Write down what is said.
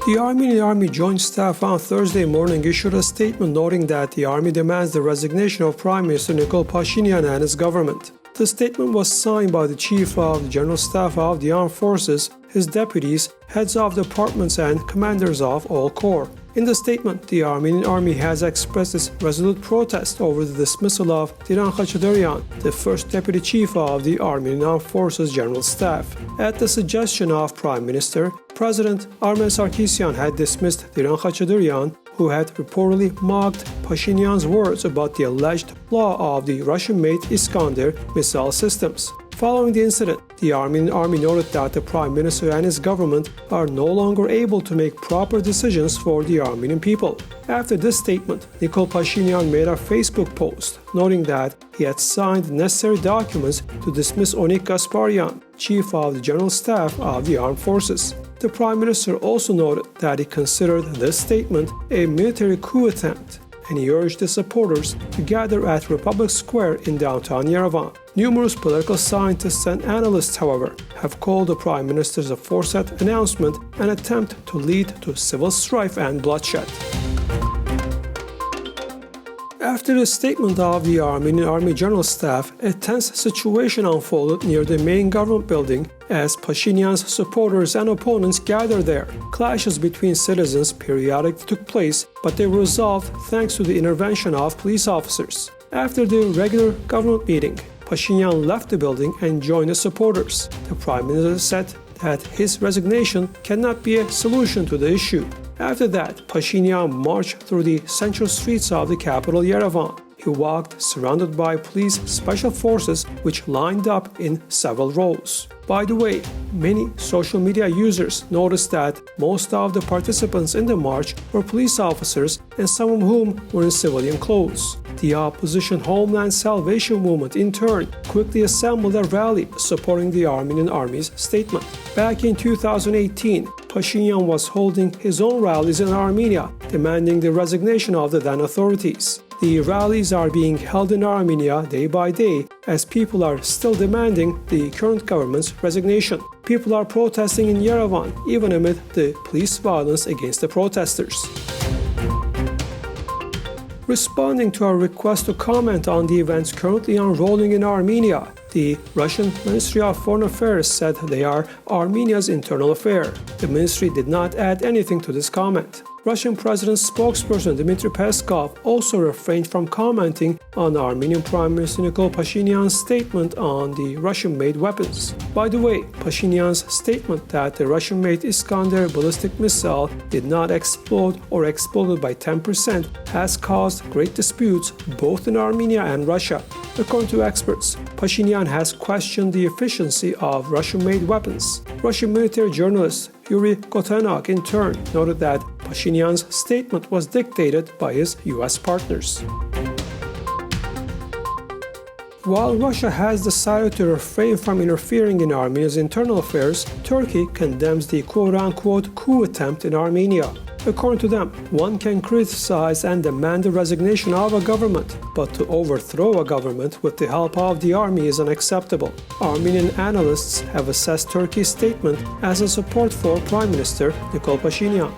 The Armenian Army Joint Staff on Thursday morning issued a statement noting that the Army demands the resignation of Prime Minister Nikol Pashinyan and his government. The statement was signed by the Chief of the General Staff of the Armed Forces, his deputies, heads of departments and commanders of all corps. In the statement, the Armenian Army has expressed its resolute protest over the dismissal of Tiran Khachatryan, the first Deputy Chief of the Armenian Armed Forces General Staff. At the suggestion of Prime Minister, President Armen Sarkissian had dismissed Tiran Khachatryan, who had reportedly mocked Pashinyan's words about the alleged flaw of the Russia-made Iskander missile systems. Following the incident, the Armenian Army noted that the Prime Minister and his government are no longer able to make proper decisions for the Armenian people. After this statement, Nikol Pashinyan made a Facebook post, noting that he had signed the necessary documents to dismiss Onik Gasparyan, Chief of the General Staff of the Armed Forces. The Prime Minister also noted that he considered this statement a military coup attempt, and he urged his supporters to gather at Republic Square in downtown Yerevan. Numerous political scientists and analysts, however, have called the Prime Minister's aforesaid announcement an attempt to lead to civil strife and bloodshed. After the statement of the Armenian Army General Staff, a tense situation unfolded near the main government building as Pashinyan's supporters and opponents gathered there. Clashes between citizens periodically took place, but they were resolved thanks to the intervention of police officers. After the regular government meeting, Pashinyan left the building and joined the supporters. The Prime Minister said that his resignation cannot be a solution to the issue. After that, Pashinyan marched through the central streets of the capital Yerevan. He walked surrounded by police special forces which lined up in several rows. By the way, many social media users noticed that most of the participants in the march were police officers and some of whom were in civilian clothes. The opposition Homeland Salvation Movement, in turn, quickly assembled a rally supporting the Armenian Army's statement. Back in 2018, Pashinyan was holding his own rallies in Armenia, demanding the resignation of the then authorities. The rallies are being held in Armenia day by day as people are still demanding the current government's resignation. People are protesting in Yerevan, even amid the police violence against the protesters. Responding to a request to comment on the events currently unrolling in Armenia, the Russian Ministry of Foreign Affairs said they are Armenia's internal affair. The ministry did not add anything to this comment. Russian President's spokesperson Dmitry Peskov also refrained from commenting on Armenian Prime Minister Nikol Pashinyan's statement on the Russian-made weapons. By the way, Pashinyan's statement that the Russian-made Iskander ballistic missile did not explode or exploded by 10% has caused great disputes both in Armenia and Russia. According to experts, Pashinyan has questioned the efficiency of Russian-made weapons. Russian military journalist Yuri Kotenok, in turn, noted that Pashinyan's statement was dictated by his U.S. partners. While Russia has decided to refrain from interfering in Armenia's internal affairs, Turkey condemns the quote-unquote coup attempt in Armenia. According to them, one can criticize and demand the resignation of a government, but to overthrow a government with the help of the army is unacceptable. Armenian analysts have assessed Turkey's statement as a support for Prime Minister Nikol Pashinyan.